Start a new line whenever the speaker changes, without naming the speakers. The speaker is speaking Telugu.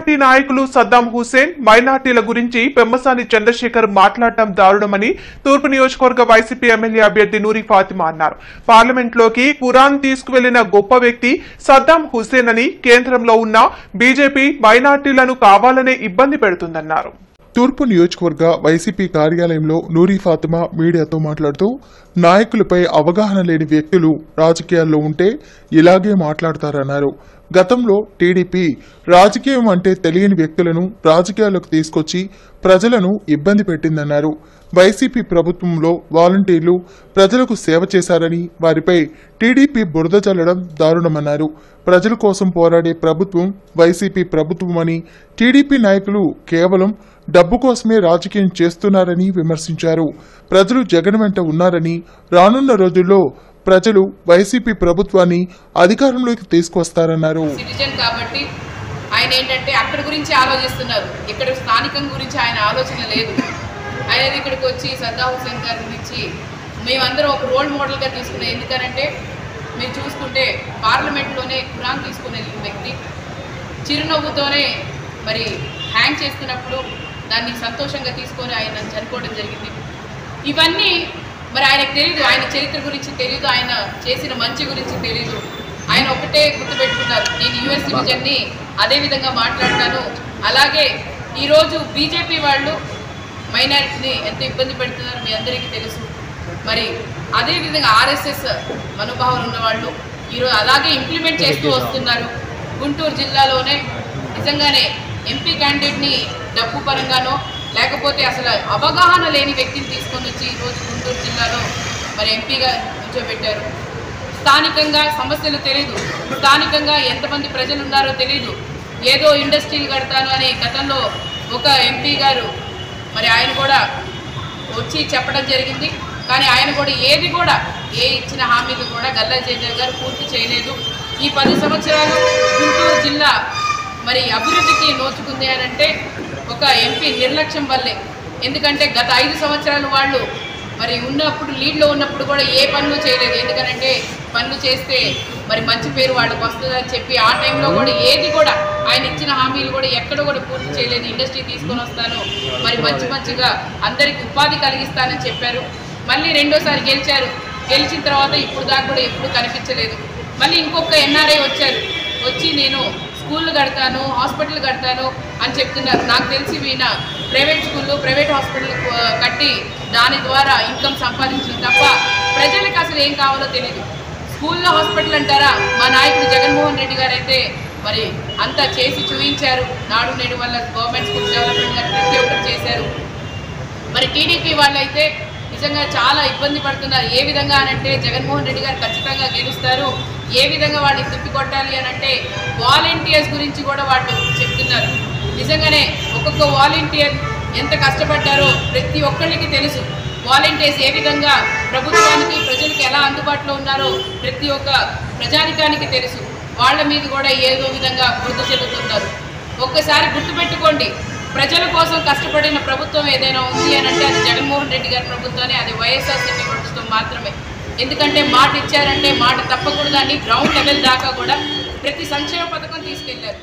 మైనార్టీ నాయకులు సద్దాం హుసేన్ మైనార్టీల గురించి పెమ్మసాని చంద్రశేఖర్ మాట్లాడటం దారుణమని తూర్పు నియోజకవర్గ వైసీపీ ఎమ్మెల్యే అభ్యర్థి నూరి ఫాతిమా అన్నారు. పార్లమెంట్లోకి ఖురాన్ తీసుకువెళ్లిన గొప్ప వ్యక్తి సద్దాం హుసేన్ అని కేంద్రంలో ఉన్న బీజేపీ మైనార్టీలను కావాలనే ఇబ్బంది పెడుతుందన్నారు. తూర్పు నియోజకవర్గ వైసీపీ కార్యాలయంలో నూరి ఫాతిమా మీడియాతో మాట్లాడుతూ నాయకులపై అవగాహన లేని వ్యక్తులు రాజకీయాల్లో ఉంటే ఇలాగే మాట్లాడతారన్నారు. గతంలో టీడీపీ రాజకీయం అంటే తెలియని వ్యక్తులను రాజకీయాల్లోకి తీసుకొచ్చి ప్రజలను ఇబ్బంది పెట్టిందన్నారు. వైసీపీ ప్రభుత్వంలో వాలంటీర్లు ప్రజలకు సేవ చేశారని వారిపై టీడీపీ బురద చల్లడం దారుణమన్నారు. ప్రజల కోసం పోరాడే ప్రభుత్వం వైసీపీ ప్రభుత్వమని, టీడీపీ నాయకులు కేవలం డబ్బు కోసమే రాజకీయం చేస్తున్నారని విమర్శించారు. ప్రజలు జగన్ వెంట ఉన్నారని, రానున్న రోజుల్లో ప్రజలు వైసీపీ ప్రభుత్వాన్ని అధికారంలోకి తీసుకొస్తారన్నారు.
కాబట్టి ఆయన ఏంటంటే అక్కడ గురించి ఆలోచిస్తున్నారు, ఇక్కడ స్థానికం గురించి ఆయన ఆలోచన లేదు. ఆయన ఇక్కడికి వచ్చి సద్దాం హుసేన్ గారి గురించి మేమందరం ఒక రోల్ మోడల్గా తీసుకున్నాం. ఎందుకనంటే మీరు చూసుకుంటే పార్లమెంట్లోనే ఖురాన్ తీసుకునే వ్యక్తి చిరునవ్వుతోనే మరి హ్యాంగ్ చేస్తున్నప్పుడు దాన్ని సంతోషంగా తీసుకొని ఆయన చనిపోవడం జరిగింది. ఇవన్నీ మరి ఆయనకు తెలియదు, ఆయన చరిత్ర గురించి తెలియదు, ఆయన చేసిన మంచి గురించి తెలియదు. ఆయన ఒకటే గుర్తుపెట్టుకున్నారు, నేను యుఎస్ సిటిజన్ని అదేవిధంగా మాట్లాడతాను. అలాగే ఈరోజు బీజేపీ వాళ్ళు మైనారిటీని ఎంత ఇబ్బంది పెడుతున్నారో మీ అందరికీ తెలుసు. మరి అదేవిధంగా ఆర్ఎస్ఎస్ మనోభావాలు ఉన్నవాళ్ళు ఈరోజు అలాగే ఇంప్లిమెంట్ చేస్తూ వస్తున్నారు. గుంటూరు జిల్లాలోనే నిజంగానే ఎంపీ క్యాండిడేట్ని డబ్బు పరంగానో లేకపోతే అసలు అవగాహన లేని వ్యక్తిని తీసుకొని వచ్చి ఈరోజు గుంటూరు జిల్లాలో మరి ఎంపీగా కూర్చోబెట్టారు. స్థానికంగా సమస్యలు తెలియదు, స్థానికంగా ఎంతమంది ప్రజలు ఉన్నారో తెలియదు. ఏదో ఇండస్ట్రీలు కడతాను అని గతంలో ఒక ఎంపీ గారు మరి ఆయన కూడా వచ్చి చెప్పడం జరిగింది. కానీ ఆయన కూడా ఏది కూడా ఏ ఇచ్చిన హామీలు కూడా గల్లా జయదేవ్ గారు పూర్తి చేయలేదు. ఈ 10 సంవత్సరాలు గుంటూరు జిల్లా మరి అభివృద్ధికి నోచుకుంది అని అంటే ఒక ఎంపీ నిర్లక్ష్యం వల్లే. ఎందుకంటే గత 5 సంవత్సరాలు వాళ్ళు మరి ఉన్నప్పుడు లీడ్లో ఉన్నప్పుడు కూడా ఏ పనులు చేయలేదు. ఎందుకనంటే పనులు చేస్తే మరి మంచి పేరు వాళ్ళకి వస్తుందని చెప్పి ఆ టైంలో కూడా ఏది కూడా ఆయన ఇచ్చిన హామీలు కూడా ఎక్కడ కూడా పూర్తి చేయలేదు. ఇండస్ట్రీ తీసుకొని వస్తాను, మరి మంచిగా అందరికి ఉపాధి కలిగిస్తానని చెప్పారు. మళ్ళీ రెండోసారి గెలిచారు. గెలిచిన తర్వాత ఇప్పుడు దాకా కూడా ఎప్పుడు కనిపించలేదు. మళ్ళీ ఇంకొక ఎన్ఆర్ఐ వచ్చి నేను స్కూళ్ళు కడతాను, హాస్పిటల్ కడతాను అని చెప్తున్నారు. నాకు తెలిసి ఈయన ప్రైవేట్ స్కూళ్ళు, ప్రైవేట్ హాస్పిటల్ కట్టి దాని ద్వారా ఇన్కమ్ సంపాదించింది తప్ప ప్రజలకు అసలు ఏం కావాలో తెలియదు. స్కూల్లో హాస్పిటల్ అంటారా, మా నాయకుడు జగన్మోహన్ రెడ్డి గారు అయితే మరి అంతా చేసి చూపించారు. నాడు నేడు వల్ల గవర్నమెంట్ స్కూల్ డెవలప్మెంట్ గారు ప్రతి ఒక్కరు చేశారు. మరి టీడీపీ వాళ్ళైతే నిజంగా చాలా ఇబ్బంది పడుతున్నారు. ఏ విధంగా అనంటే జగన్మోహన్ రెడ్డి గారు ఖచ్చితంగా గెలుస్తారు, ఏ విధంగా వాళ్ళని తిప్పికొట్టాలి అనంటే వాలంటీర్స్ గురించి కూడా వాళ్ళు చెప్తున్నారు. నిజంగానే ఒక్కొక్క వాలంటీర్ ఎంత కష్టపడ్డారో ప్రతి ఒక్కరికి తెలుసు. వాలంటీర్స్ ఏ విధంగా ప్రభుత్వానికి ప్రజలకు ఎలా అందుబాటులో ఉన్నారో ప్రతి ఒక్క ప్రజానికానికి తెలుసు. వాళ్ళ మీద కూడా ఏదో విధంగా బురద చెల్లుతున్నారు. ఒక్కసారి గుర్తుపెట్టుకోండి, ప్రజల కోసం కష్టపడిన ప్రభుత్వం ఏదైనా ఉంది అని అంటే అది జగన్మోహన్ రెడ్డి గారి ప్రభుత్వమే, అది వైఎస్ఆర్సీపీ ప్రభుత్వం మాత్రమే. ఎందుకంటే మాట ఇచ్చారంటే మాట తప్పకూడదని గ్రౌండ్ లెవెల్ దాకా కూడా ప్రతి సంక్షేమ పథకం తీసుకెళ్లారు.